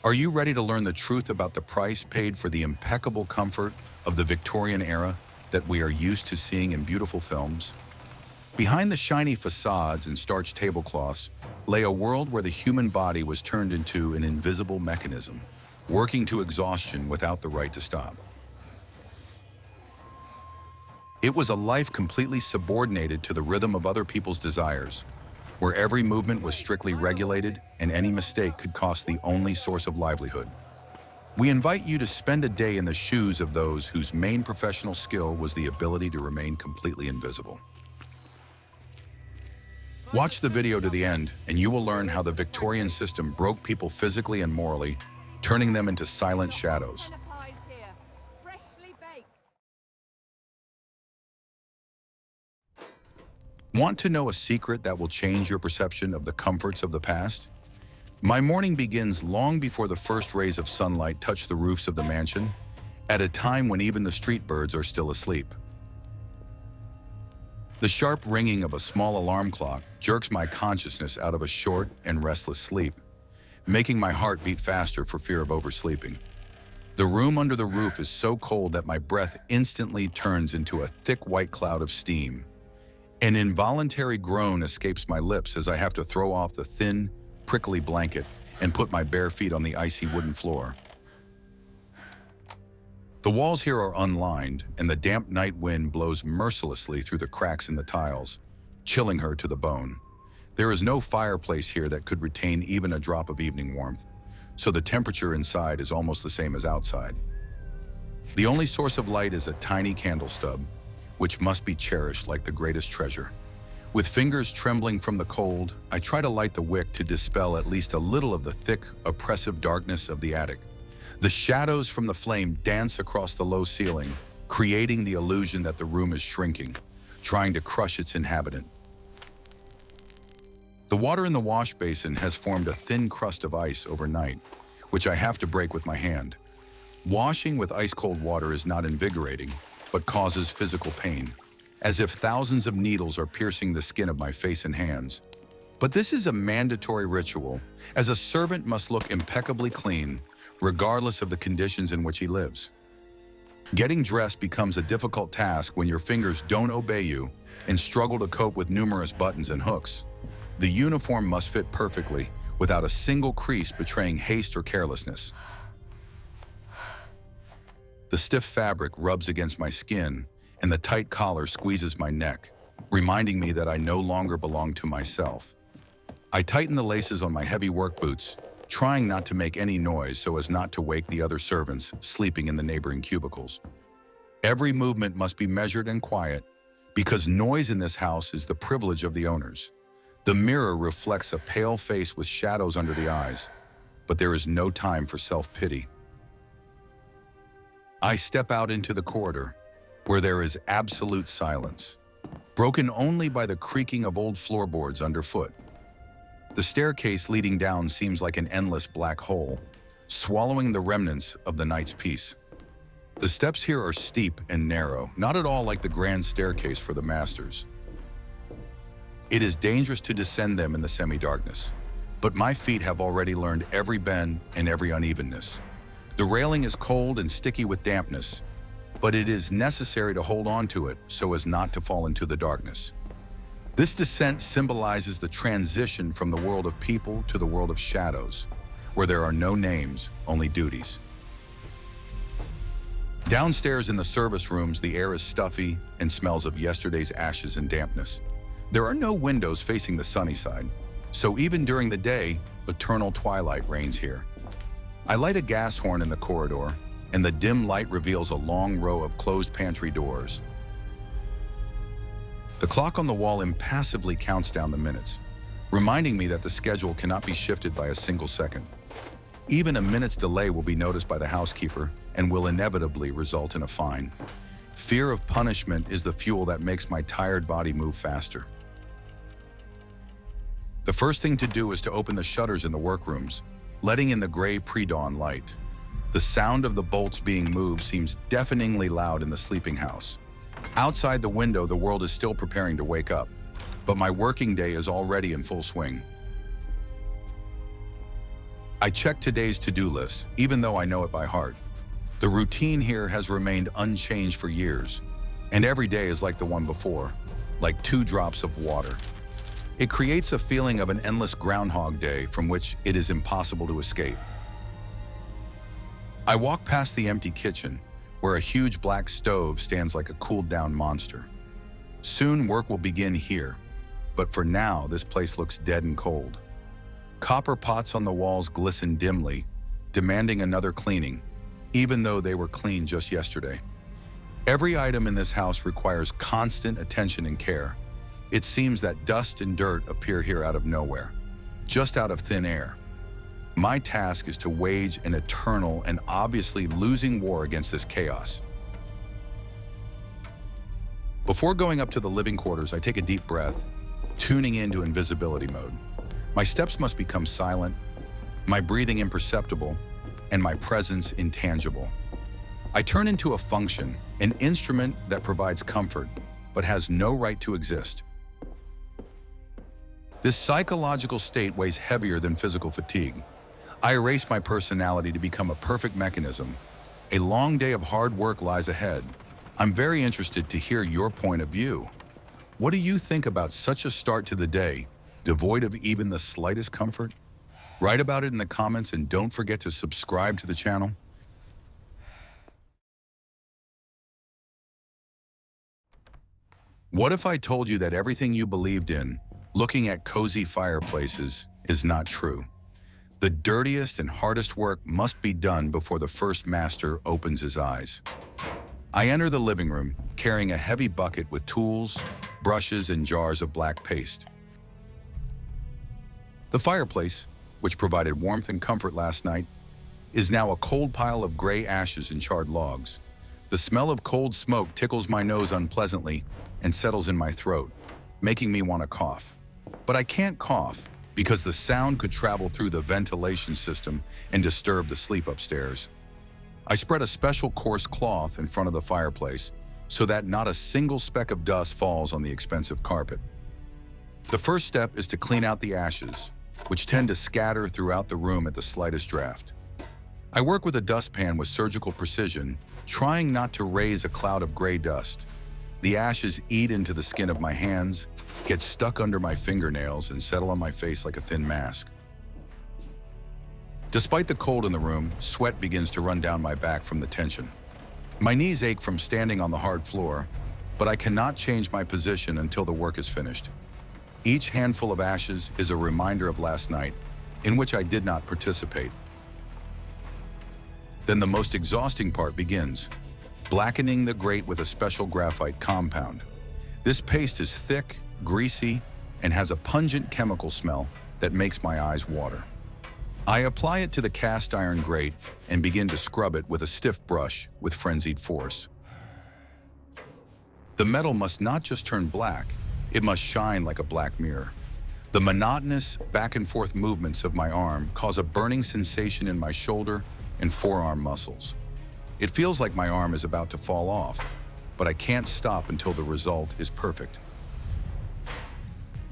Are you ready to learn the truth about the price paid for the impeccable comfort of the Victorian era that we are used to seeing in beautiful films? Behind the shiny facades and starched tablecloths lay a world where the human body was turned into an invisible mechanism, working to exhaustion without the right to stop. It was a life completely subordinated to the rhythm of other people's desires, where every movement was strictly regulated and any mistake could cost the only source of livelihood. We invite you to spend a day in the shoes of those whose main professional skill was the ability to remain completely invisible. Watch the video to the end, and you will learn how the Victorian system broke people physically and morally, turning them into silent shadows. Want to know a secret that will change your perception of the comforts of the past? My morning begins long before the first rays of sunlight touch the roofs of the mansion, at a time when even the street birds are still asleep. The sharp ringing of a small alarm clock jerks my consciousness out of a short and restless sleep, making my heart beat faster for fear of oversleeping. The room under the roof is so cold that my breath instantly turns into a thick white cloud of steam. An involuntary groan escapes my lips as I have to throw off the thin, prickly blanket and put my bare feet on the icy wooden floor. The walls here are unlined, and the damp night wind blows mercilessly through the cracks in the tiles, chilling her to the bone. There is no fireplace here that could retain even a drop of evening warmth, so the temperature inside is almost the same as outside. The only source of light is a tiny candle stub, which must be cherished like the greatest treasure. With fingers trembling from the cold, I try to light the wick to dispel at least a little of the thick, oppressive darkness of the attic. The shadows from the flame dance across the low ceiling, creating the illusion that the room is shrinking, trying to crush its inhabitant. The water in the wash basin has formed a thin crust of ice overnight, which I have to break with my hand. Washing with ice-cold water is not invigorating, but causes physical pain, as if thousands of needles are piercing the skin of my face and hands. But this is a mandatory ritual, as a servant must look impeccably clean, regardless of the conditions in which he lives. Getting dressed becomes a difficult task when your fingers don't obey you and struggle to cope with numerous buttons and hooks. The uniform must fit perfectly, without a single crease betraying haste or carelessness. The stiff fabric rubs against my skin, and the tight collar squeezes my neck, reminding me that I no longer belong to myself. I tighten the laces on my heavy work boots, trying not to make any noise so as not to wake the other servants sleeping in the neighboring cubicles. Every movement must be measured and quiet, because noise in this house is the privilege of the owners. The mirror reflects a pale face with shadows under the eyes, but there is no time for self-pity. I step out into the corridor, where there is absolute silence, broken only by the creaking of old floorboards underfoot. The staircase leading down seems like an endless black hole, swallowing the remnants of the night's peace. The steps here are steep and narrow, not at all like the grand staircase for the masters. It is dangerous to descend them in the semi-darkness, but my feet have already learned every bend and every unevenness. The railing is cold and sticky with dampness, but it is necessary to hold on to it so as not to fall into the darkness. This descent symbolizes the transition from the world of people to the world of shadows, where there are no names, only duties. Downstairs in the service rooms, the air is stuffy and smells of yesterday's ashes and dampness. There are no windows facing the sunny side, so even during the day, eternal twilight reigns here. I light a gas horn in the corridor, and the dim light reveals a long row of closed pantry doors. The clock on the wall impassively counts down the minutes, reminding me that the schedule cannot be shifted by a single second. Even a minute's delay will be noticed by the housekeeper and will inevitably result in a fine. Fear of punishment is the fuel that makes my tired body move faster. The first thing to do is to open the shutters in the workrooms, letting in the gray pre-dawn light. The sound of the bolts being moved seems deafeningly loud in the sleeping house. Outside the window, the world is still preparing to wake up, but my working day is already in full swing. I check today's to-do list, even though I know it by heart. The routine here has remained unchanged for years, and every day is like the one before, like 2 drops of water. It creates a feeling of an endless Groundhog Day from which it is impossible to escape. I walk past the empty kitchen, where a huge black stove stands like a cooled-down monster. Soon work will begin here, but for now this place looks dead and cold. Copper pots on the walls glisten dimly, demanding another cleaning, even though they were cleaned just yesterday. Every item in this house requires constant attention and care. It seems that dust and dirt appear here out of nowhere, just out of thin air. My task is to wage an eternal and obviously losing war against this chaos. Before going up to the living quarters, I take a deep breath, tuning into invisibility mode. My steps must become silent, my breathing imperceptible, and my presence intangible. I turn into a function, an instrument that provides comfort, but has no right to exist. This psychological state weighs heavier than physical fatigue. I erase my personality to become a perfect mechanism. A long day of hard work lies ahead. I'm very interested to hear your point of view. What do you think about such a start to the day, devoid of even the slightest comfort? Write about it in the comments and don't forget to subscribe to the channel. What if I told you that everything you believed in, looking at cozy fireplaces, is not true? The dirtiest and hardest work must be done before the first master opens his eyes. I enter the living room, carrying a heavy bucket with tools, brushes, and jars of black paste. The fireplace, which provided warmth and comfort last night, is now a cold pile of gray ashes and charred logs. The smell of cold smoke tickles my nose unpleasantly and settles in my throat, making me want to cough. But I can't cough because the sound could travel through the ventilation system and disturb the sleep upstairs. I spread a special coarse cloth in front of the fireplace so that not a single speck of dust falls on the expensive carpet. The first step is to clean out the ashes, which tend to scatter throughout the room at the slightest draft. I work with a dustpan with surgical precision, trying not to raise a cloud of gray dust. The ashes eat into the skin of my hands, get stuck under my fingernails, and settle on my face like a thin mask. Despite the cold in the room, sweat begins to run down my back from the tension. My knees ache from standing on the hard floor, but I cannot change my position until the work is finished. Each handful of ashes is a reminder of last night, in which I did not participate. Then the most exhausting part begins, blackening the grate with a special graphite compound. This paste is thick, greasy, and has a pungent chemical smell that makes my eyes water. I apply it to the cast iron grate and begin to scrub it with a stiff brush with frenzied force. The metal must not just turn black, it must shine like a black mirror. The monotonous back and forth movements of my arm cause a burning sensation in my shoulder and forearm muscles. It feels like my arm is about to fall off, but I can't stop until the result is perfect.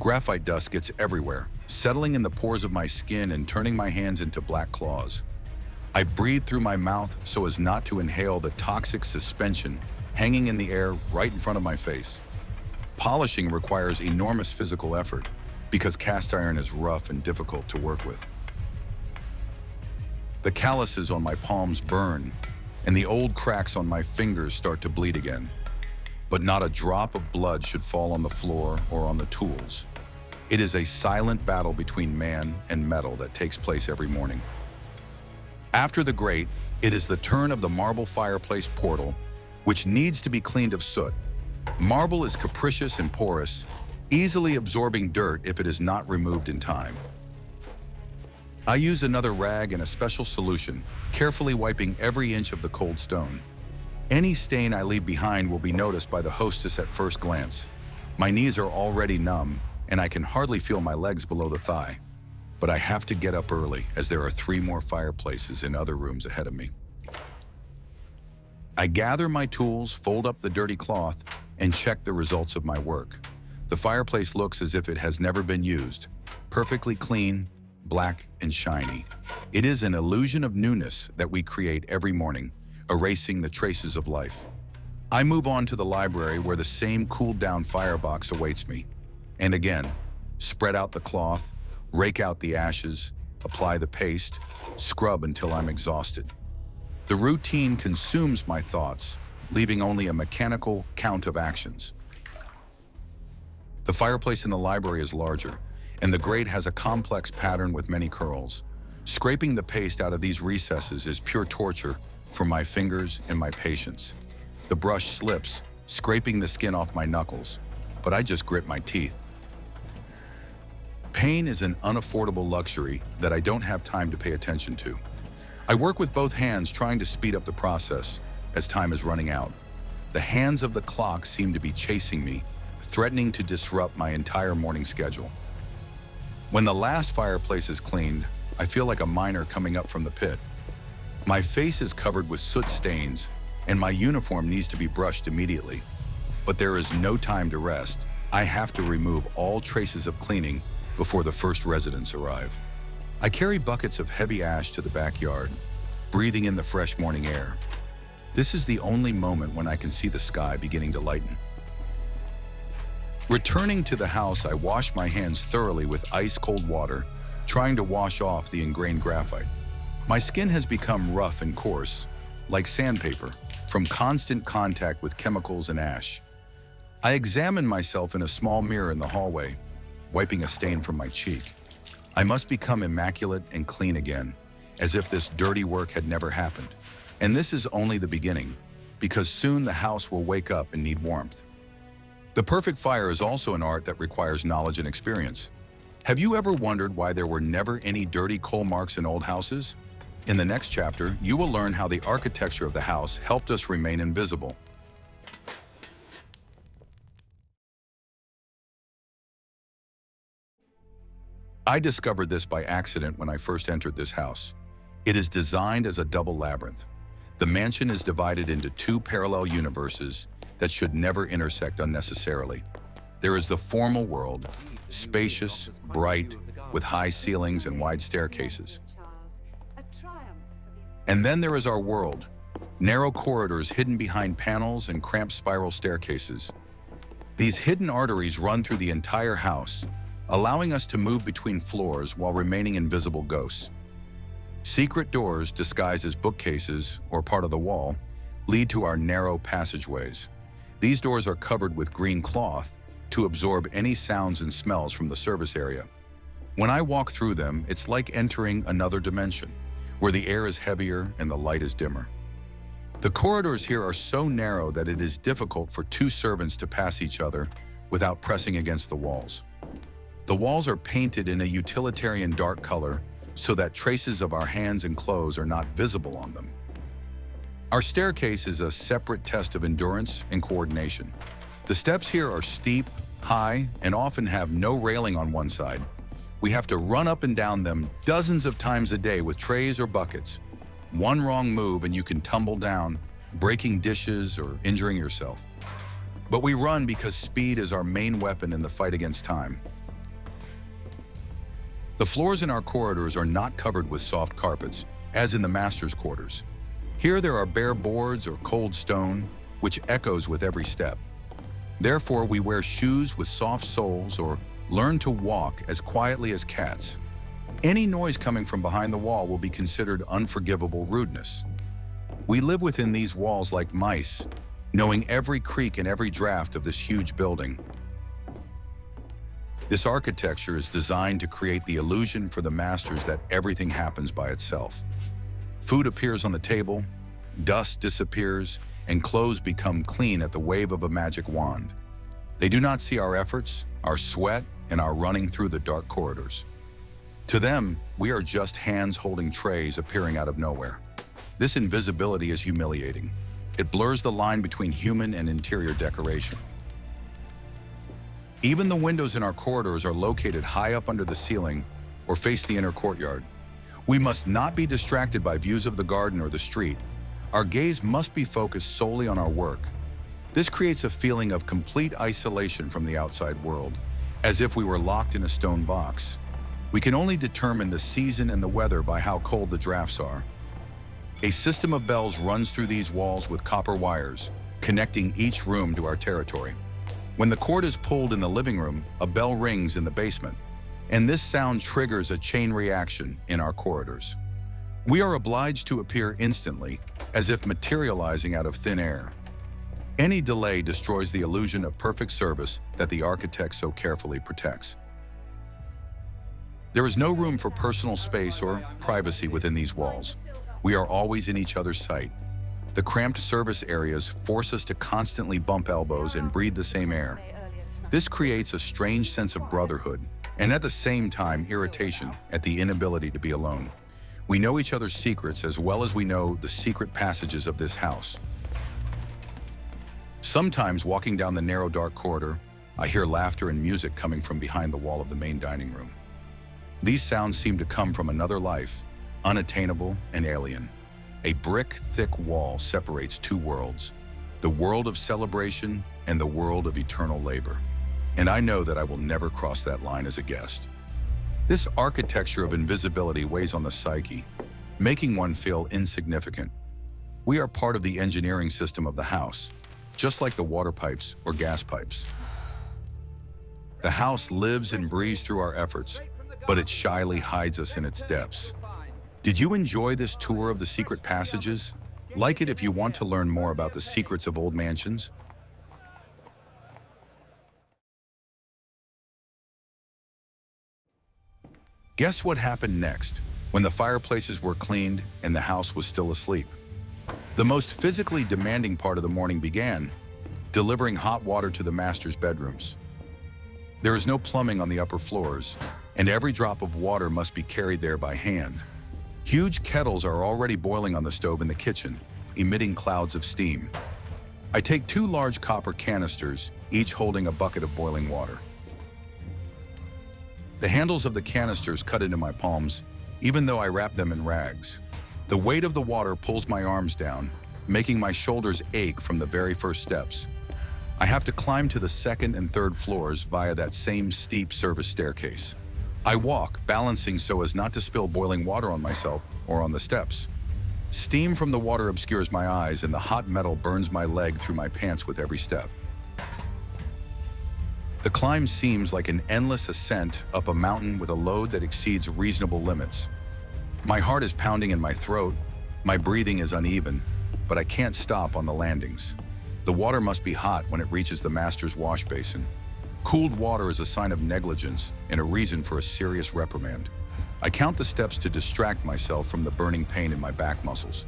Graphite dust gets everywhere, settling in the pores of my skin and turning my hands into black claws. I breathe through my mouth so as not to inhale the toxic suspension hanging in the air right in front of my face. Polishing requires enormous physical effort because cast iron is rough and difficult to work with. The calluses on my palms burn, and the old cracks on my fingers start to bleed again. But not a drop of blood should fall on the floor or on the tools. It is a silent battle between man and metal that takes place every morning. After the grate, it is the turn of the marble fireplace portal, which needs to be cleaned of soot. Marble is capricious and porous, easily absorbing dirt if it is not removed in time. I use another rag and a special solution, carefully wiping every inch of the cold stone. Any stain I leave behind will be noticed by the hostess at first glance. My knees are already numb, and I can hardly feel my legs below the thigh. But I have to get up early, as there are 3 more fireplaces in other rooms ahead of me. I gather my tools, fold up the dirty cloth, and check the results of my work. The fireplace looks as if it has never been used, perfectly clean, black and shiny. It is an illusion of newness that we create every morning, erasing the traces of life. I move on to the library where the same cooled-down firebox awaits me. And again, spread out the cloth, rake out the ashes, apply the paste, scrub until I'm exhausted. The routine consumes my thoughts, leaving only a mechanical count of actions. The fireplace in the library is larger, and the grate has a complex pattern with many curls. Scraping the paste out of these recesses is pure torture for my fingers and my patience. The brush slips, scraping the skin off my knuckles, but I just grit my teeth. Pain is an unaffordable luxury that I don't have time to pay attention to. I work with both hands trying to speed up the process as time is running out. The hands of the clock seem to be chasing me, threatening to disrupt my entire morning schedule. When the last fireplace is cleaned, I feel like a miner coming up from the pit. My face is covered with soot stains, and my uniform needs to be brushed immediately. But there is no time to rest. I have to remove all traces of cleaning before the first residents arrive. I carry buckets of heavy ash to the backyard, breathing in the fresh morning air. This is the only moment when I can see the sky beginning to lighten. Returning to the house, I wash my hands thoroughly with ice-cold water, trying to wash off the ingrained graphite. My skin has become rough and coarse, like sandpaper, from constant contact with chemicals and ash. I examine myself in a small mirror in the hallway, wiping a stain from my cheek. I must become immaculate and clean again, as if this dirty work had never happened. And this is only the beginning, because soon the house will wake up and need warmth. The perfect fire is also an art that requires knowledge and experience. Have you ever wondered why there were never any dirty coal marks in old houses? In the next chapter, you will learn how the architecture of the house helped us remain invisible. I discovered this by accident when I first entered this house. It is designed as a double labyrinth. The mansion is divided into two parallel universes that should never intersect unnecessarily. There is the formal world, spacious, bright, with high ceilings and wide staircases. And then there is our world, narrow corridors hidden behind panels and cramped spiral staircases. These hidden arteries run through the entire house, allowing us to move between floors while remaining invisible ghosts. Secret doors disguised as bookcases or part of the wall lead to our narrow passageways. These doors are covered with green cloth to absorb any sounds and smells from the service area. When I walk through them, it's like entering another dimension, where the air is heavier and the light is dimmer. The corridors here are so narrow that it is difficult for two servants to pass each other without pressing against the walls. The walls are painted in a utilitarian dark color so that traces of our hands and clothes are not visible on them. Our staircase is a separate test of endurance and coordination. The steps here are steep, high, and often have no railing on one side. We have to run up and down them dozens of times a day with trays or buckets. One wrong move and you can tumble down, breaking dishes or injuring yourself. But we run because speed is our main weapon in the fight against time. The floors in our corridors are not covered with soft carpets, as in the master's quarters. Here there are bare boards or cold stone, which echoes with every step. Therefore, we wear shoes with soft soles or learn to walk as quietly as cats. Any noise coming from behind the wall will be considered unforgivable rudeness. We live within these walls like mice, knowing every creak and every draft of this huge building. This architecture is designed to create the illusion for the masters that everything happens by itself. Food appears on the table, dust disappears, and clothes become clean at the wave of a magic wand. They do not see our efforts, our sweat, and our running through the dark corridors. To them, we are just hands holding trays appearing out of nowhere. This invisibility is humiliating. It blurs the line between human and interior decoration. Even the windows in our corridors are located high up under the ceiling or face the inner courtyard. We must not be distracted by views of the garden or the street. Our gaze must be focused solely on our work. This creates a feeling of complete isolation from the outside world, as if we were locked in a stone box. We can only determine the season and the weather by how cold the drafts are. A system of bells runs through these walls with copper wires, connecting each room to our territory. When the cord is pulled in the living room, a bell rings in the basement, and this sound triggers a chain reaction in our corridors. We are obliged to appear instantly, as if materializing out of thin air. Any delay destroys the illusion of perfect service that the architect so carefully protects. There is no room for personal space or privacy within these walls. We are always in each other's sight. The cramped service areas force us to constantly bump elbows and breathe the same air. This creates a strange sense of brotherhood, and at the same time irritation at the inability to be alone. We know each other's secrets as well as we know the secret passages of this house. Sometimes walking down the narrow dark corridor, I hear laughter and music coming from behind the wall of the main dining room. These sounds seem to come from another life, unattainable and alien. A brick-thick wall separates two worlds, the world of celebration and the world of eternal labor. And I know that I will never cross that line as a guest. This architecture of invisibility weighs on the psyche, making one feel insignificant. We are part of the engineering system of the house, just like the water pipes or gas pipes. The house lives and breathes through our efforts, but it shyly hides us in its depths. Did you enjoy this tour of the secret passages? Like it if you want to learn more about the secrets of old mansions. Guess what happened next, when the fireplaces were cleaned and the house was still asleep? The most physically demanding part of the morning began, delivering hot water to the master's bedrooms. There is no plumbing on the upper floors, and every drop of water must be carried there by hand. Huge kettles are already boiling on the stove in the kitchen, emitting clouds of steam. I take 2 large copper canisters, each holding a bucket of boiling water. The handles of the canisters cut into my palms, even though I wrap them in rags. The weight of the water pulls my arms down, making my shoulders ache from the very first steps. I have to climb to the 2nd and 3rd floors via that same steep service staircase. I walk, balancing so as not to spill boiling water on myself or on the steps. Steam from the water obscures my eyes, and the hot metal burns my leg through my pants with every step. The climb seems like an endless ascent up a mountain with a load that exceeds reasonable limits. My heart is pounding in my throat, my breathing is uneven, but I can't stop on the landings. The water must be hot when it reaches the master's wash basin. Cooled water is a sign of negligence and a reason for a serious reprimand. I count the steps to distract myself from the burning pain in my back muscles.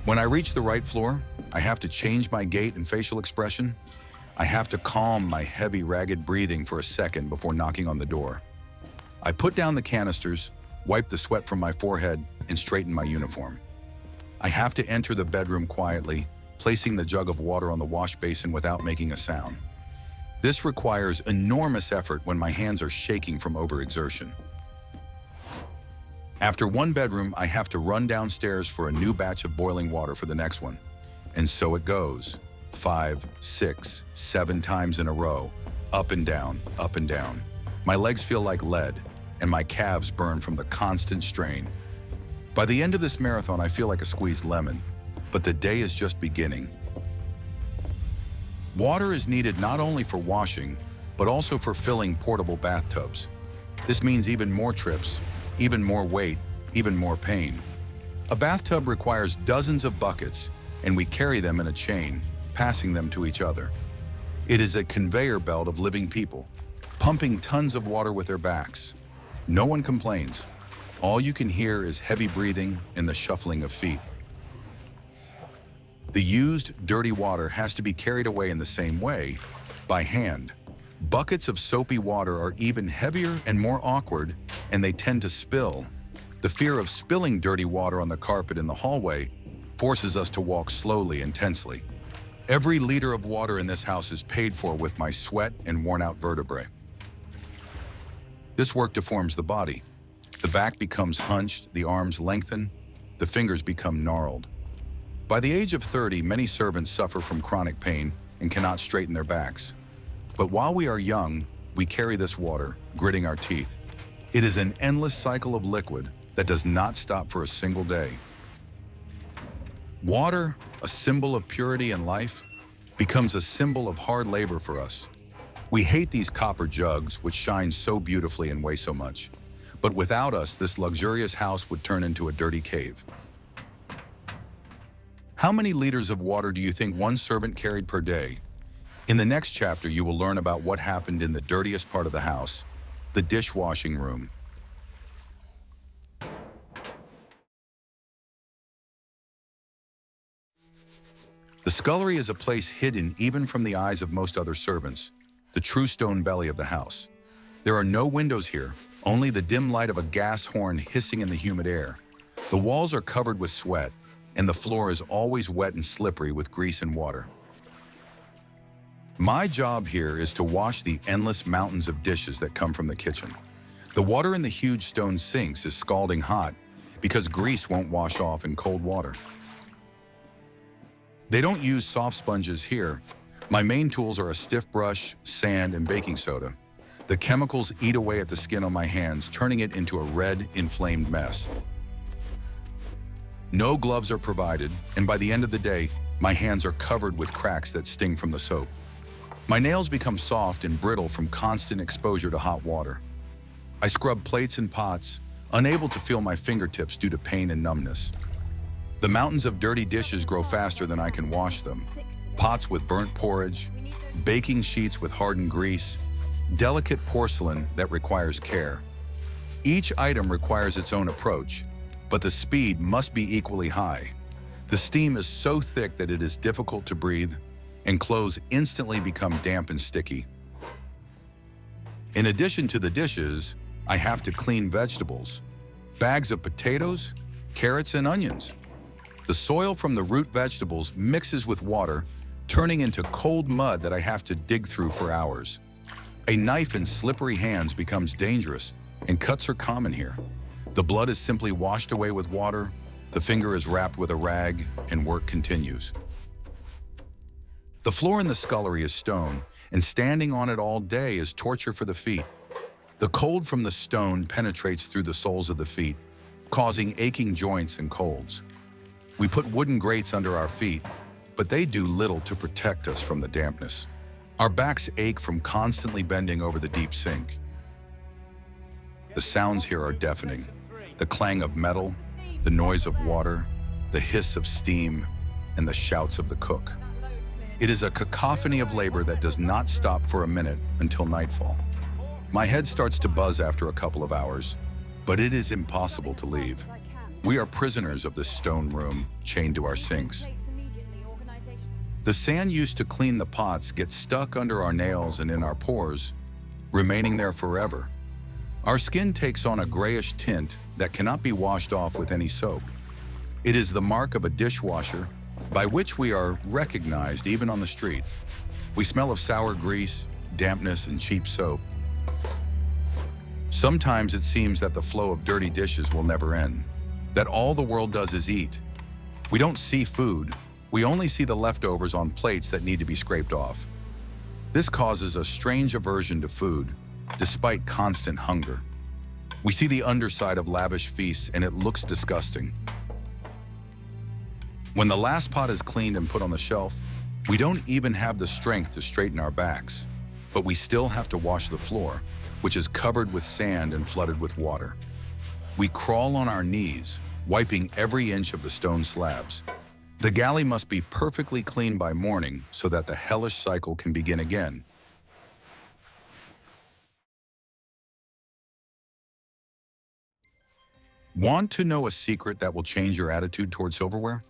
When I reach the right floor, I have to change my gait and facial expression. I have to calm my heavy, ragged breathing for a second before knocking on the door. I put down the canisters, wipe the sweat from my forehead, and straighten my uniform. I have to enter the bedroom quietly, placing the jug of water on the wash basin without making a sound. This requires enormous effort when my hands are shaking from overexertion. After one bedroom, I have to run downstairs for a new batch of boiling water for the next one. And so it goes. 5, 6, 7 times in a row, up and down, up and down. My legs feel like lead, and my calves burn from the constant strain. By the end of this marathon, I feel like a squeezed lemon, but the day is just beginning. Water is needed not only for washing, but also for filling portable bathtubs. This means even more trips, even more weight, even more pain. A bathtub requires dozens of buckets, and we carry them in a chain, passing them to each other. It is a conveyor belt of living people, pumping tons of water with their backs. No one complains. All you can hear is heavy breathing and the shuffling of feet. The used, dirty water has to be carried away in the same way, by hand. Buckets of soapy water are even heavier and more awkward, and they tend to spill. The fear of spilling dirty water on the carpet in the hallway forces us to walk slowly and tensely. Every liter of water in this house is paid for with my sweat and worn-out vertebrae. This work deforms the body. The back becomes hunched, the arms lengthen, the fingers become gnarled. By the age of 30, many servants suffer from chronic pain and cannot straighten their backs. But while we are young, we carry this water, gritting our teeth. It is an endless cycle of liquid that does not stop for a single day. Water, a symbol of purity and life, becomes a symbol of hard labor for us. We hate these copper jugs, which shine so beautifully and weigh so much. But without us, this luxurious house would turn into a dirty cave. How many liters of water do you think one servant carried per day? In the next chapter, you will learn about what happened in the dirtiest part of the house, the dishwashing room. The scullery is a place hidden even from the eyes of most other servants, the true stone belly of the house. There are no windows here, only the dim light of a gas horn hissing in the humid air. The walls are covered with sweat, and the floor is always wet and slippery with grease and water. My job here is to wash the endless mountains of dishes that come from the kitchen. The water in the huge stone sinks is scalding hot because grease won't wash off in cold water. They don't use soft sponges here. My main tools are a stiff brush, sand, and baking soda. The chemicals eat away at the skin on my hands, turning it into a red, inflamed mess. No gloves are provided, and by the end of the day, my hands are covered with cracks that sting from the soap. My nails become soft and brittle from constant exposure to hot water. I scrub plates and pots, unable to feel my fingertips due to pain and numbness. The mountains of dirty dishes grow faster than I can wash them. Pots with burnt porridge, baking sheets with hardened grease, delicate porcelain that requires care. Each item requires its own approach, but the speed must be equally high. The steam is so thick that it is difficult to breathe, and clothes instantly become damp and sticky. In addition to the dishes, I have to clean vegetables, bags of potatoes, carrots, and onions. The soil from the root vegetables mixes with water, turning into cold mud that I have to dig through for hours. A knife in slippery hands becomes dangerous, and cuts are common here. The blood is simply washed away with water, the finger is wrapped with a rag, and work continues. The floor in the scullery is stone, and standing on it all day is torture for the feet. The cold from the stone penetrates through the soles of the feet, causing aching joints and colds. We put wooden grates under our feet, but they do little to protect us from the dampness. Our backs ache from constantly bending over the deep sink. The sounds here are deafening. The clang of metal, the noise of water, the hiss of steam, and the shouts of the cook. It is a cacophony of labor that does not stop for a minute until nightfall. My head starts to buzz after a couple of hours, but it is impossible to leave. We are prisoners of this stone room, chained to our sinks. The sand used to clean the pots gets stuck under our nails and in our pores, remaining there forever. Our skin takes on a grayish tint that cannot be washed off with any soap. It is the mark of a dishwasher, by which we are recognized even on the street. We smell of sour grease, dampness, and cheap soap. Sometimes it seems that the flow of dirty dishes will never end, that all the world does is eat. We don't see food, we only see the leftovers on plates that need to be scraped off. This causes a strange aversion to food, despite constant hunger. We see the underside of lavish feasts and it looks disgusting. When the last pot is cleaned and put on the shelf, we don't even have the strength to straighten our backs, but we still have to wash the floor, which is covered with sand and flooded with water. We crawl on our knees, wiping every inch of the stone slabs. The galley must be perfectly clean by morning so that the hellish cycle can begin again. Want to know a secret that will change your attitude toward silverware?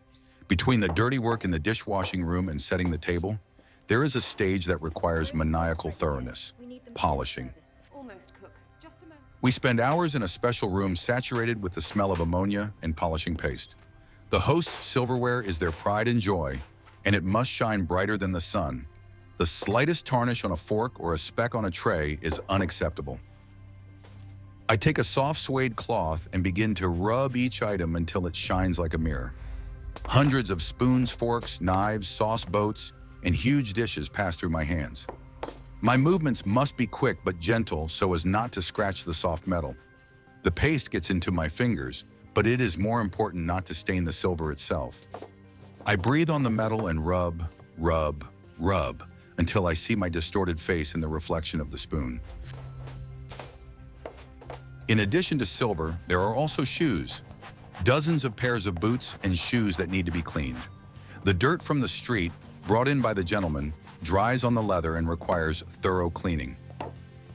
Between the dirty work in the dishwashing room and setting the table, there is a stage that requires maniacal thoroughness, polishing. We spend hours in a special room saturated with the smell of ammonia and polishing paste. The host's silverware is their pride and joy, and it must shine brighter than the sun. The slightest tarnish on a fork or a speck on a tray is unacceptable. I take a soft suede cloth and begin to rub each item until it shines like a mirror. Hundreds of spoons, forks, knives, sauce boats, and huge dishes pass through my hands. My movements must be quick but gentle so as not to scratch the soft metal. The paste gets into my fingers, but it is more important not to stain the silver itself. I breathe on the metal and rub, rub, rub, until I see my distorted face in the reflection of the spoon. In addition to silver, there are also shoes. Dozens of pairs of boots and shoes that need to be cleaned. The dirt from the street, brought in by the gentleman, dries on the leather and requires thorough cleaning.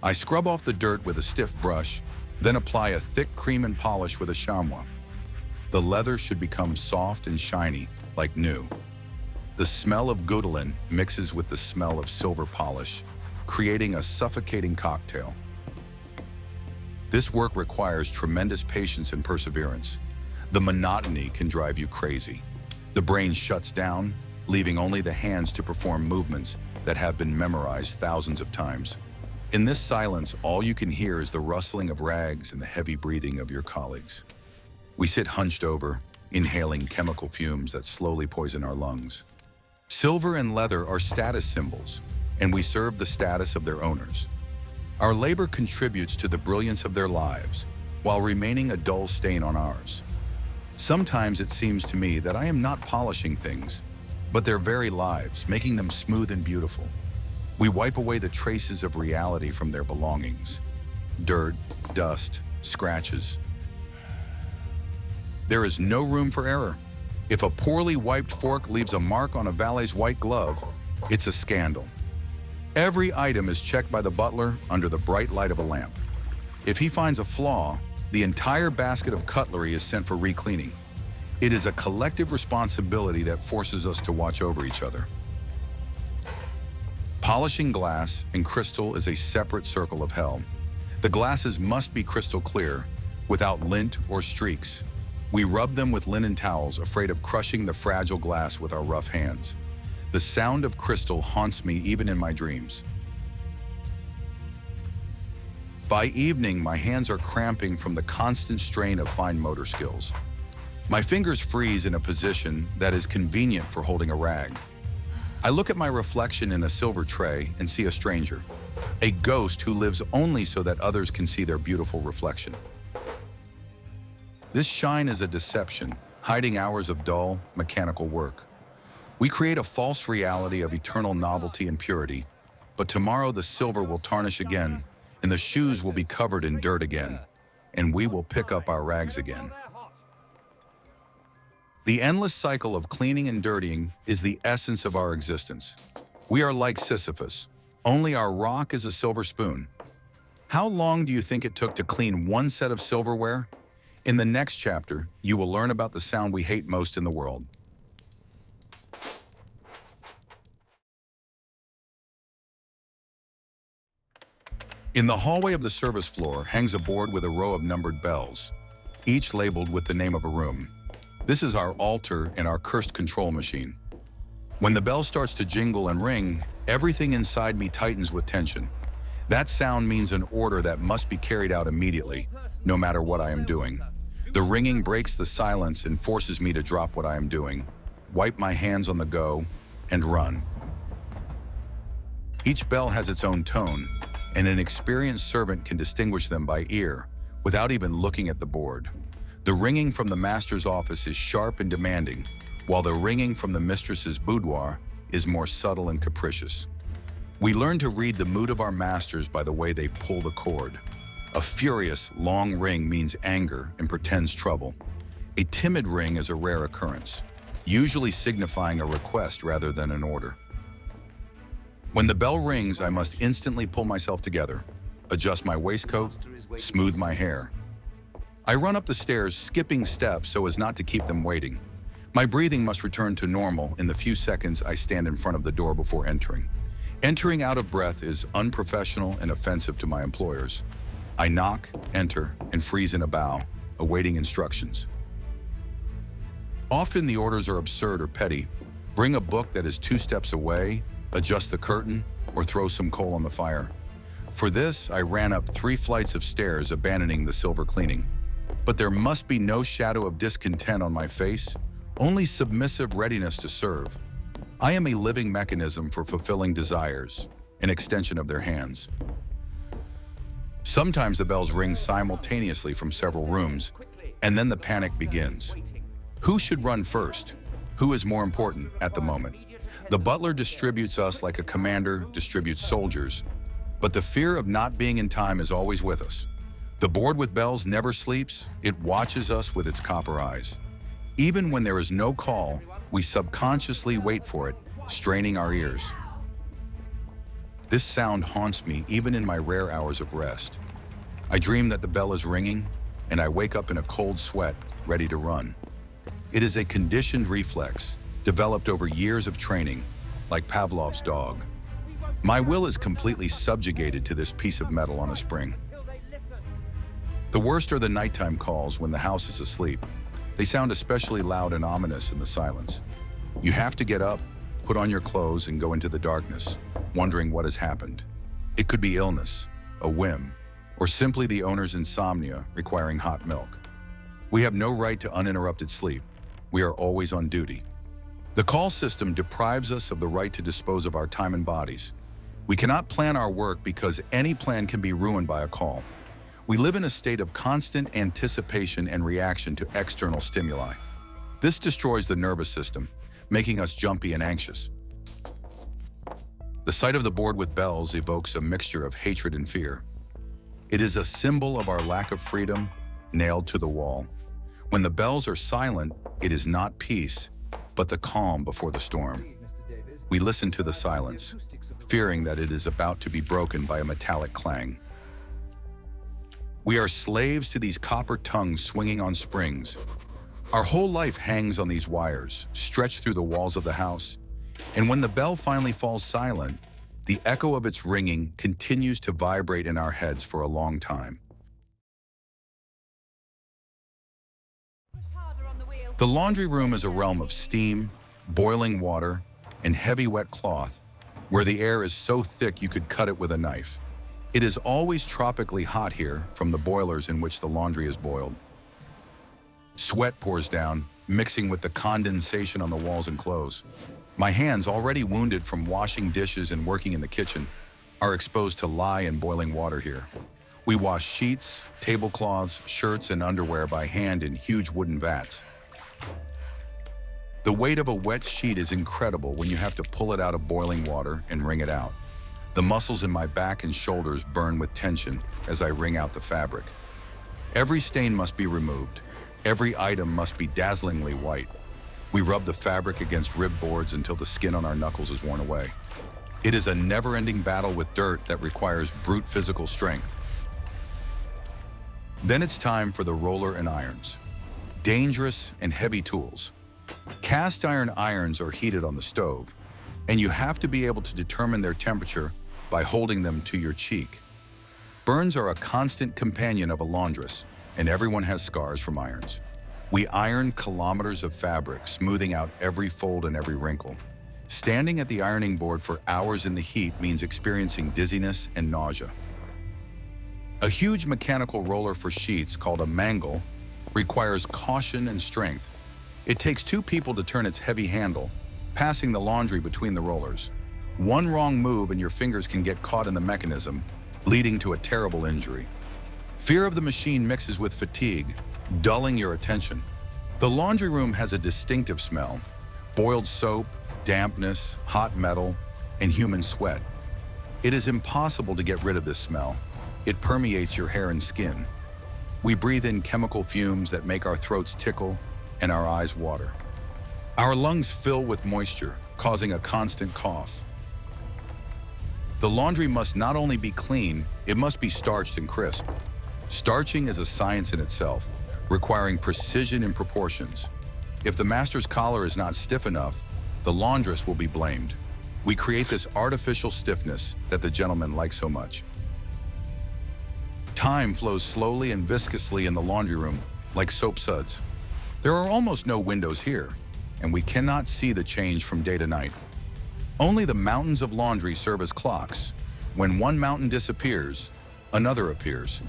I scrub off the dirt with a stiff brush, then apply a thick cream and polish with a chamois. The leather should become soft and shiny, like new. The smell of goudelin mixes with the smell of silver polish, creating a suffocating cocktail. This work requires tremendous patience and perseverance. The monotony can drive you crazy. The brain shuts down, leaving only the hands to perform movements that have been memorized thousands of times. In this silence, all you can hear is the rustling of rags and the heavy breathing of your colleagues. We sit hunched over, inhaling chemical fumes that slowly poison our lungs. Silver and leather are status symbols, and we serve the status of their owners. Our labor contributes to the brilliance of their lives, while remaining a dull stain on ours. Sometimes it seems to me that I am not polishing things, but their very lives, making them smooth and beautiful. We wipe away the traces of reality from their belongings. Dirt, dust, scratches. There is no room for error. If a poorly wiped fork leaves a mark on a valet's white glove, it's a scandal. Every item is checked by the butler under the bright light of a lamp. If he finds a flaw, the entire basket of cutlery is sent for re-cleaning. It is a collective responsibility that forces us to watch over each other. Polishing glass and crystal is a separate circle of hell. The glasses must be crystal clear, without lint or streaks. We rub them with linen towels, afraid of crushing the fragile glass with our rough hands. The sound of crystal haunts me even in my dreams. By evening, my hands are cramping from the constant strain of fine motor skills. My fingers freeze in a position that is convenient for holding a rag. I look at my reflection in a silver tray and see a stranger, a ghost who lives only so that others can see their beautiful reflection. This shine is a deception, hiding hours of dull, mechanical work. We create a false reality of eternal novelty and purity, but tomorrow the silver will tarnish again, and the shoes will be covered in dirt again, and we will pick up our rags again. The endless cycle of cleaning and dirtying is the essence of our existence. We are like Sisyphus, only our rock is a silver spoon. How long do you think it took to clean one set of silverware? In the next chapter, you will learn about the sound we hate most in the world. In the hallway of the service floor hangs a board with a row of numbered bells, each labeled with the name of a room. This is our altar and our cursed control machine. When the bell starts to jingle and ring, everything inside me tightens with tension. That sound means an order that must be carried out immediately, no matter what I am doing. The ringing breaks the silence and forces me to drop what I am doing, wipe my hands on the go, and run. Each bell has its own tone, and an experienced servant can distinguish them by ear, without even looking at the board. The ringing from the master's office is sharp and demanding, while the ringing from the mistress's boudoir is more subtle and capricious. We learn to read the mood of our masters by the way they pull the cord. A furious, long ring means anger and portends trouble. A timid ring is a rare occurrence, usually signifying a request rather than an order. When the bell rings, I must instantly pull myself together, adjust my waistcoat, smooth my hair. I run up the stairs, skipping steps so as not to keep them waiting. My breathing must return to normal in the few seconds I stand in front of the door before entering. Entering out of breath is unprofessional and offensive to my employers. I knock, enter, and freeze in a bow, awaiting instructions. Often the orders are absurd or petty. Bring a book that is 2 steps away, adjust the curtain, or throw some coal on the fire. For this, I ran up 3 flights of stairs, abandoning the silver cleaning. But there must be no shadow of discontent on my face, only submissive readiness to serve. I am a living mechanism for fulfilling desires. an extension of their hands. Sometimes the bells ring simultaneously from several rooms, and then the panic begins. Who should run first? Who is more important at the moment? The butler distributes us like a commander distributes soldiers, but the fear of not being in time is always with us. The board with bells never sleeps. It watches us with its copper eyes. Even when there is no call, we subconsciously wait for it, straining our ears. This sound haunts me even in my rare hours of rest. I dream that the bell is ringing, and I wake up in a cold sweat, ready to run. It is a conditioned reflex, developed over years of training, like Pavlov's dog. My will is completely subjugated to this piece of metal on a spring. The worst are the nighttime calls when the house is asleep. They sound especially loud and ominous in the silence. You have to get up, put on your clothes, and go into the darkness, wondering what has happened. It could be illness, a whim, or simply the owner's insomnia requiring hot milk. We have no right to uninterrupted sleep. We are always on duty. The call system deprives us of the right to dispose of our time and bodies. We cannot plan our work because any plan can be ruined by a call. We live in a state of constant anticipation and reaction to external stimuli. This destroys the nervous system, making us jumpy and anxious. The sight of the board with bells evokes a mixture of hatred and fear. It is a symbol of our lack of freedom, nailed to the wall. When the bells are silent, it is not peace, but the calm before the storm. We listen to the silence, fearing that it is about to be broken by a metallic clang. We are slaves to these copper tongues swinging on springs. Our whole life hangs on these wires, stretched through the walls of the house. And when the bell finally falls silent, the echo of its ringing continues to vibrate in our heads for a long time. The laundry room is a realm of steam, boiling water, and heavy wet cloth, where the air is so thick you could cut it with a knife. It is always tropically hot here from the boilers in which the laundry is boiled. Sweat pours down, mixing with the condensation on the walls and clothes. My hands, already wounded from washing dishes and working in the kitchen, are exposed to lye and boiling water here. We wash sheets, tablecloths, shirts, and underwear by hand in huge wooden vats. The weight of a wet sheet is incredible when you have to pull it out of boiling water and wring it out. The muscles in my back and shoulders burn with tension as I wring out the fabric. Every stain must be removed. Every item must be dazzlingly white. We rub the fabric against rib boards until the skin on our knuckles is worn away. It is a never-ending battle with dirt that requires brute physical strength. Then it's time for the roller and irons. Dangerous and heavy tools. Cast iron irons are heated on the stove, and you have to be able to determine their temperature by holding them to your cheek. Burns are a constant companion of a laundress, and everyone has scars from irons. We iron kilometers of fabric, smoothing out every fold and every wrinkle. Standing at the ironing board for hours in the heat means experiencing dizziness and nausea. A huge mechanical roller for sheets, called a mangle, requires caution and strength. It takes two people to turn its heavy handle, passing the laundry between the rollers. One wrong move and your fingers can get caught in the mechanism, leading to a terrible injury. Fear of the machine mixes with fatigue, dulling your attention. The laundry room has a distinctive smell: boiled soap, dampness, hot metal, and human sweat. It is impossible to get rid of this smell. It permeates your hair and skin. We breathe in chemical fumes that make our throats tickle and our eyes water. Our lungs fill with moisture, causing a constant cough. The laundry must not only be clean, it must be starched and crisp. Starching is a science in itself, requiring precision in proportions. If the master's collar is not stiff enough, the laundress will be blamed. We create this artificial stiffness that the gentleman likes so much. Time flows slowly and viscously in the laundry room, like soap suds. There are almost no windows here, and we cannot see the change from day to night. Only the mountains of laundry serve as clocks. When one mountain disappears, another appears.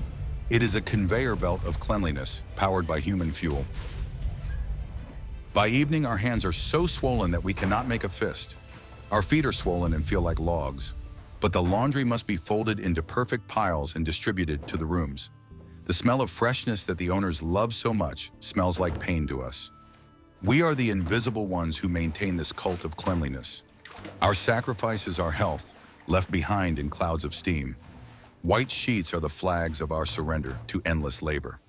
It is a conveyor belt of cleanliness, powered by human fuel. By evening, our hands are so swollen that we cannot make a fist. Our feet are swollen and feel like logs. but the laundry must be folded into perfect piles and distributed to the rooms. The smell of freshness that the owners love so much smells like pain to us. We are the invisible ones who maintain this cult of cleanliness. Our sacrifice is our health, left behind in clouds of steam. White sheets are the flags of our surrender to endless labor.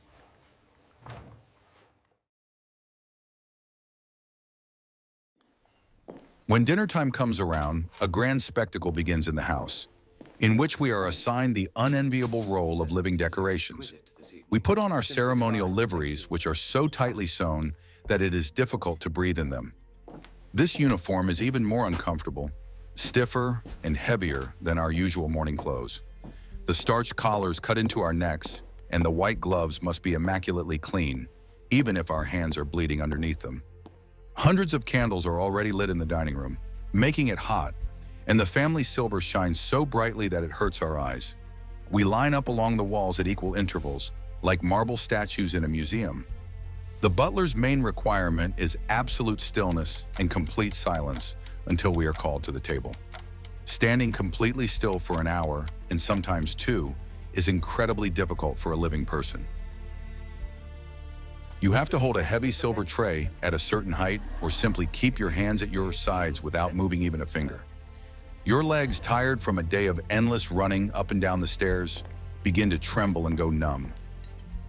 When dinner time comes around, a grand spectacle begins in the house, in which we are assigned the unenviable role of living decorations. We put on our ceremonial liveries, which are so tightly sewn that it is difficult to breathe in them. This uniform is even more uncomfortable, stiffer and heavier than our usual morning clothes. The starched collars cut into our necks, and the white gloves must be immaculately clean, even if our hands are bleeding underneath them. Hundreds of candles are already lit in the dining room, making it hot, and the family silver shines so brightly that it hurts our eyes. We line up along the walls at equal intervals, like marble statues in a museum. The butler's main requirement is absolute stillness and complete silence until we are called to the table. Standing completely still for an hour, and sometimes two, is incredibly difficult for a living person. You have to hold a heavy silver tray at a certain height or simply keep your hands at your sides without moving even a finger. Your legs, tired from a day of endless running up and down the stairs, begin to tremble and go numb.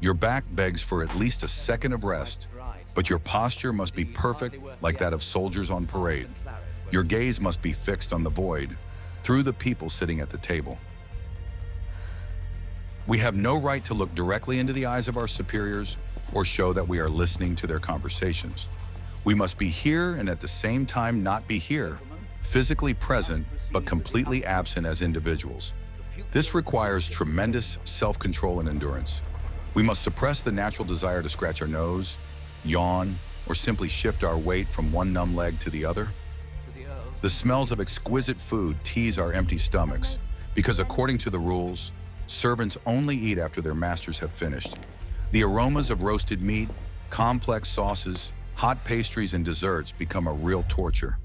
Your back begs for at least a second of rest, but your posture must be perfect like that of soldiers on parade. Your gaze must be fixed on the void, through the people sitting at the table. We have no right to look directly into the eyes of our superiors or show that we are listening to their conversations. We must be here and at the same time not be here, physically present but completely absent as individuals. This requires tremendous self-control and endurance. We must suppress the natural desire to scratch our nose, yawn, or simply shift our weight from one numb leg to the other. The smells of exquisite food tease our empty stomachs because, according to the rules, servants only eat after their masters have finished. The aromas of roasted meat, complex sauces, hot pastries, and desserts become a real torture.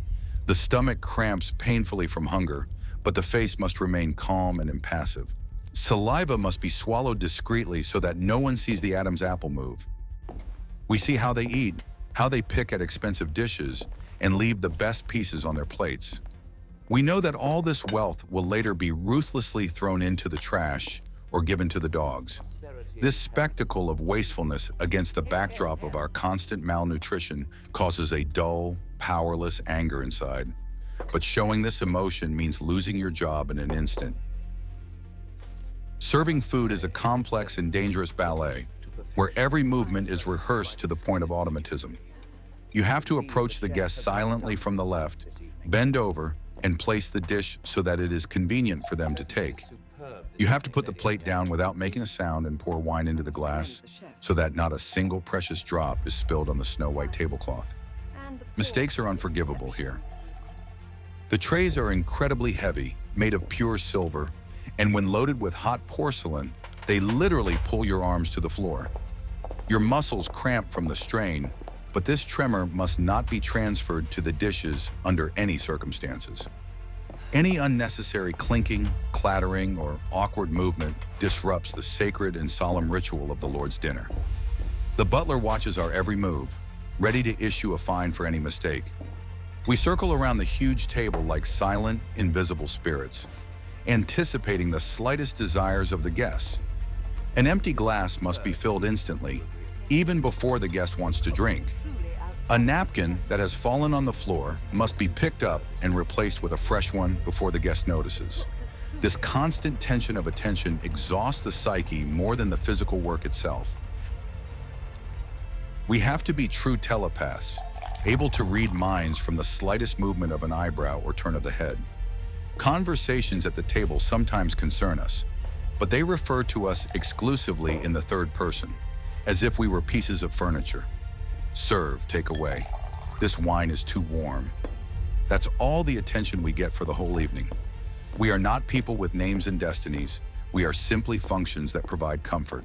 The stomach cramps painfully from hunger, but the face must remain calm and impassive. Saliva must be swallowed discreetly so that no one sees the Adam's apple move. We see how they eat, how they pick at expensive dishes, and leave the best pieces on their plates. We know that all this wealth will later be ruthlessly thrown into the trash or given to the dogs. This spectacle of wastefulness against the backdrop of our constant malnutrition causes a dull, powerless anger inside. But showing this emotion means losing your job in an instant. Serving food is a complex and dangerous ballet, where every movement is rehearsed to the point of automatism. You have to approach the guest silently from the left, bend over, and place the dish so that it is convenient for them to take. You have to put the plate down without making a sound and pour wine into the glass so that not a single precious drop is spilled on the snow-white tablecloth. Mistakes are unforgivable here. The trays are incredibly heavy, made of pure silver, and when loaded with hot porcelain, they literally pull your arms to the floor. Your muscles cramp from the strain, but this tremor must not be transferred to the dishes under any circumstances. Any unnecessary clinking, clattering, or awkward movement disrupts the sacred and solemn ritual of the Lord's dinner. The butler watches our every move, ready to issue a fine for any mistake. We circle around the huge table like silent, invisible spirits, anticipating the slightest desires of the guests. An empty glass must be filled instantly, even before the guest wants to drink. A napkin that has fallen on the floor must be picked up and replaced with a fresh one before the guest notices. This constant tension of attention exhausts the psyche more than the physical work itself. We have to be true telepaths, able to read minds from the slightest movement of an eyebrow or turn of the head. Conversations at the table sometimes concern us, but they refer to us exclusively in the third person, as if we were pieces of furniture. Serve, take away. This wine is too warm. That's all the attention we get for the whole evening. We are not people with names and destinies. We are simply functions that provide comfort.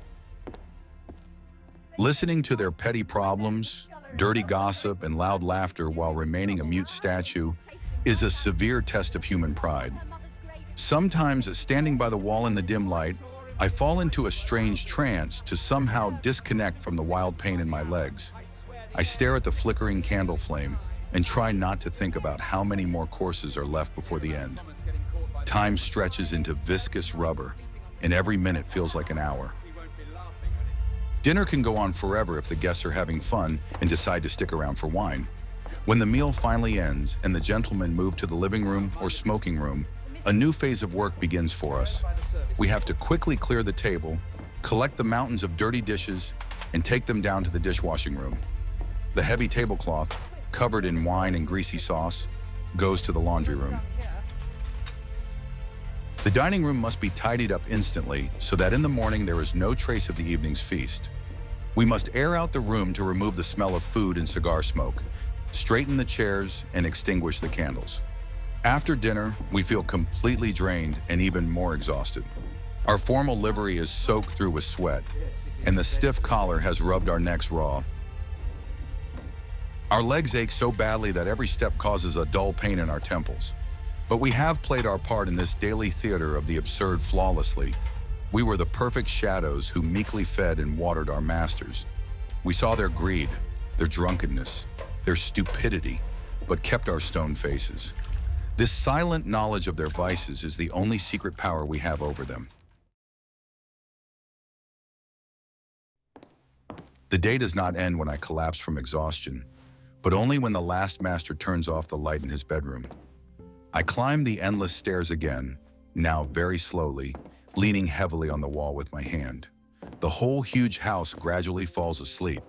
Listening to their petty problems, dirty gossip, and loud laughter while remaining a mute statue is a severe test of human pride. Sometimes, standing by the wall in the dim light, I fall into a strange trance to somehow disconnect from the wild pain in my legs. I stare at the flickering candle flame and try not to think about how many more courses are left before the end. Time stretches into viscous rubber, and every minute feels like an hour. Dinner can go on forever if the guests are having fun and decide to stick around for wine. When the meal finally ends and the gentlemen move to the living room or smoking room, a new phase of work begins for us. We have to quickly clear the table, collect the mountains of dirty dishes, and take them down to the dishwashing room. The heavy tablecloth, covered in wine and greasy sauce, goes to the laundry room. The dining room must be tidied up instantly so that in the morning there is no trace of the evening's feast. We must air out the room to remove the smell of food and cigar smoke, straighten the chairs, and extinguish the candles. After dinner, we feel completely drained and even more exhausted. Our formal livery is soaked through with sweat, and the stiff collar has rubbed our necks raw. Our legs ache so badly that every step causes a dull pain in our temples. But we have played our part in this daily theater of the absurd flawlessly. We were the perfect shadows who meekly fed and watered our masters. We saw their greed, their drunkenness, their stupidity, but kept our stone faces. This silent knowledge of their vices is the only secret power we have over them. The day does not end when I collapse from exhaustion, but only when the last master turns off the light in his bedroom. I climb the endless stairs again, now very slowly, leaning heavily on the wall with my hand. The whole huge house gradually falls asleep,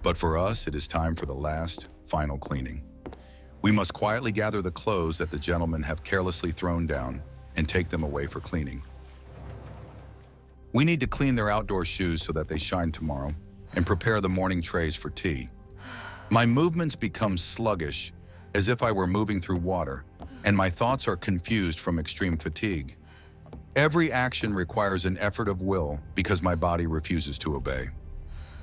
but for us it is time for the last, final cleaning. We must quietly gather the clothes that the gentlemen have carelessly thrown down and take them away for cleaning. We need to clean their outdoor shoes so that they shine tomorrow and prepare the morning trays for tea. My movements become sluggish, as if I were moving through water, and my thoughts are confused from extreme fatigue. Every action requires an effort of will because my body refuses to obey.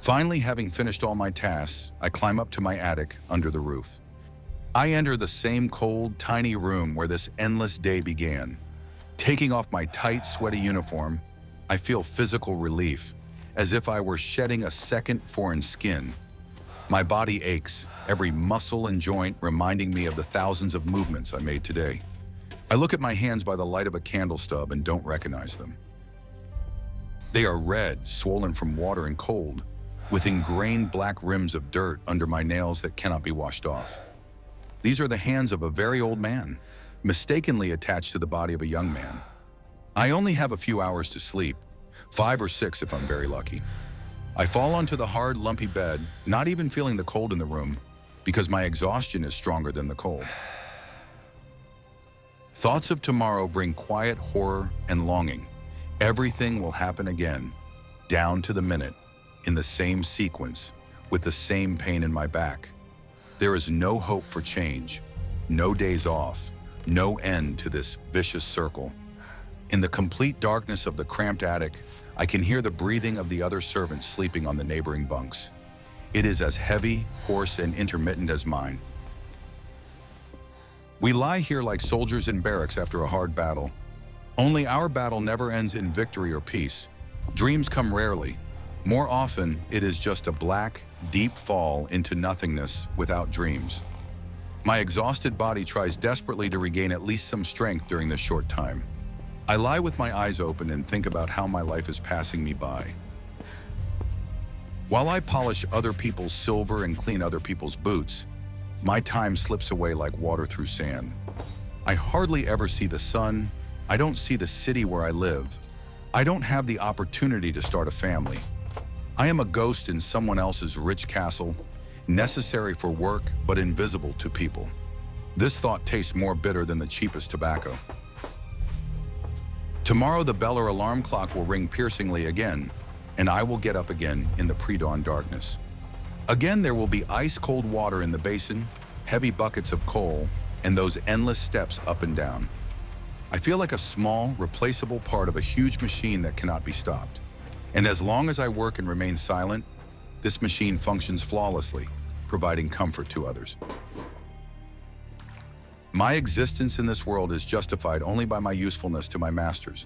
Finally, having finished all my tasks, I climb up to my attic under the roof. I enter the same cold, tiny room where this endless day began. Taking off my tight, sweaty uniform, I feel physical relief, as if I were shedding a second foreign skin. My body aches, every muscle and joint reminding me of the thousands of movements I made today. I look at my hands by the light of a candle stub and don't recognize them. They are red, swollen from water and cold, with ingrained black rims of dirt under my nails that cannot be washed off. These are the hands of a very old man, mistakenly attached to the body of a young man. I only have a few hours to sleep, 5 or 6 if I'm very lucky. I fall onto the hard, lumpy bed, not even feeling the cold in the room, because my exhaustion is stronger than the cold. Thoughts of tomorrow bring quiet horror and longing. Everything will happen again, down to the minute, in the same sequence, with the same pain in my back. There is no hope for change, no days off, no end to this vicious circle. In the complete darkness of the cramped attic, I can hear the breathing of the other servants sleeping on the neighboring bunks. It is as heavy, hoarse, and intermittent as mine. We lie here like soldiers in barracks after a hard battle. Only our battle never ends in victory or peace. Dreams come rarely. More often, it is just a black, deep fall into nothingness without dreams. My exhausted body tries desperately to regain at least some strength during this short time. I lie with my eyes open and think about how my life is passing me by. While I polish other people's silver and clean other people's boots, my time slips away like water through sand. I hardly ever see the sun. I don't see the city where I live. I don't have the opportunity to start a family. I am a ghost in someone else's rich castle, necessary for work but invisible to people. This thought tastes more bitter than the cheapest tobacco. Tomorrow the bell or alarm clock will ring piercingly again, and I will get up again in the pre-dawn darkness. Again there will be ice-cold water in the basin, heavy buckets of coal, and those endless steps up and down. I feel like a small, replaceable part of a huge machine that cannot be stopped. And as long as I work and remain silent, this machine functions flawlessly, providing comfort to others. My existence in this world is justified only by my usefulness to my masters.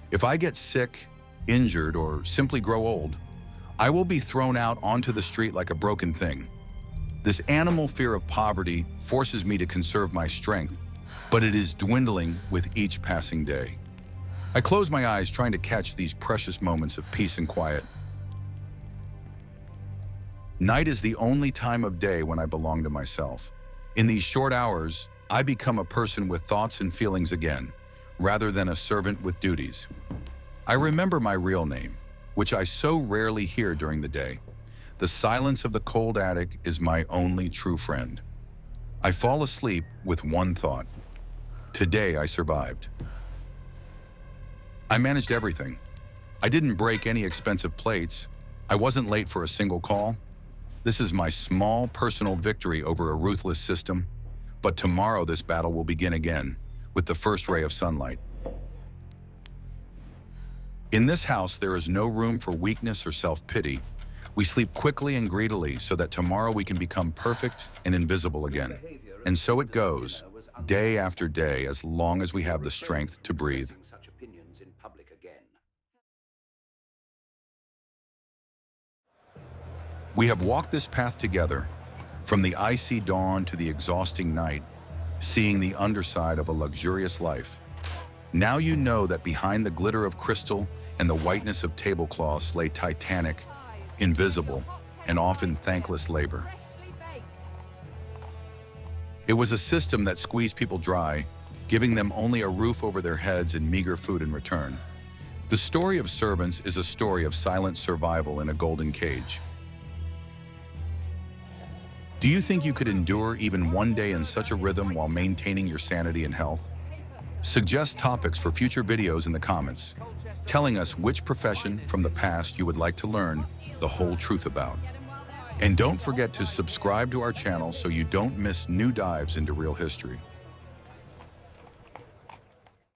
If I get sick, injured, or simply grow old, I will be thrown out onto the street like a broken thing. This animal fear of poverty forces me to conserve my strength, but it is dwindling with each passing day. I close my eyes trying to catch these precious moments of peace and quiet. Night is the only time of day when I belong to myself. In these short hours, I become a person with thoughts and feelings again, rather than a servant with duties. I remember my real name, which I so rarely hear during the day. The silence of the cold attic is my only true friend. I fall asleep with one thought. Today I survived. I managed everything. I didn't break any expensive plates. I wasn't late for a single call. This is my small personal victory over a ruthless system. But tomorrow this battle will begin again, with the first ray of sunlight. In this house, there is no room for weakness or self-pity. We sleep quickly and greedily so that tomorrow we can become perfect and invisible again. And so it goes, day after day, as long as we have the strength to breathe. We have walked this path together, from the icy dawn to the exhausting night, seeing the underside of a luxurious life. Now you know that behind the glitter of crystal and the whiteness of tablecloths lay titanic, invisible, and often thankless labor. It was a system that squeezed people dry, giving them only a roof over their heads and meager food in return. The story of servants is a story of silent survival in a golden cage. Do you think you could endure even one day in such a rhythm while maintaining your sanity and health? Suggest topics for future videos in the comments, telling us which profession from the past you would like to learn the whole truth about. And don't forget to subscribe to our channel so you don't miss new dives into real history.